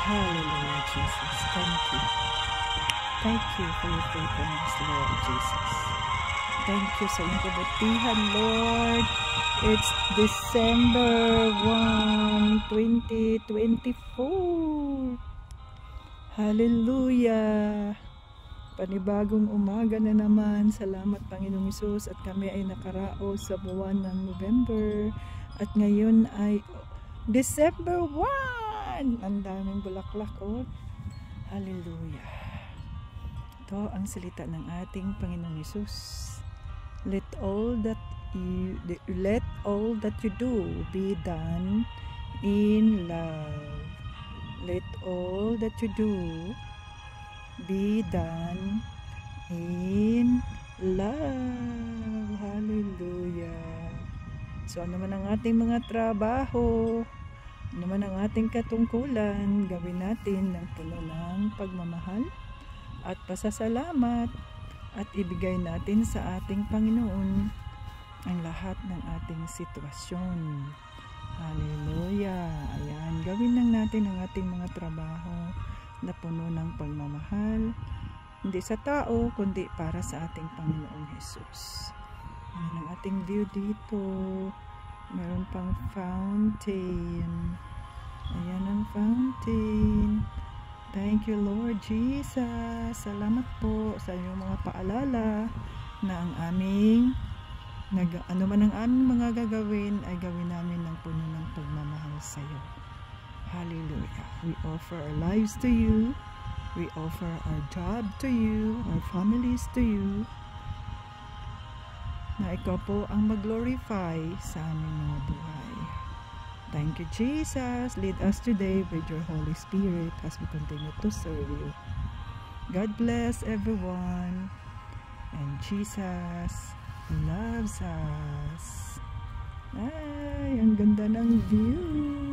Hallelujah, Jesus. Thank you. Thank you for your faithfulness, Lord Jesus. Thank you sa iyong kabutihan, Lord. It's December 1, 2024. Hallelujah. Panibagong umaga na naman. Salamat, Panginoong Hesus. At kami ay nakaraos sa buwan ng November. At ngayon ay December 1. Ang daming bulaklak, oh. Hallelujah. Ito ang salita ng ating Panginoong Hesus. Let all that you do be done in love. Let all that you do be done in love. Hallelujah. So ano man ang ating mga trabaho, ano man ang ating katungkulan, gawin natin ng puno ng pagmamahal at pasasalamat at ibigay natin sa ating Panginoon ang lahat ng ating sitwasyon. Hallelujah. Ayan, gawin lang natin ang ating mga trabaho na puno ng pagmamahal, hindi sa tao kundi para sa ating Panginoong Hesus. Ayan ang ating view dito. Meron pang fountain. Ayan ang fountain. Thank you, Lord Jesus. Salamat po sa inyong mga paalala na ang aming ano man ang aming mga gagawin ay gawin namin ng puno ng pagmamahal sa iyo. Hallelujah. We offer our lives to you. We offer our job to you, our families to you. Na ikaw po ang mag-glorify sa aming mga buhay. Thank you, Jesus. Lead us today with your Holy Spirit as we continue to serve you. God bless everyone. And Jesus loves us. Ay, ang ganda ng view.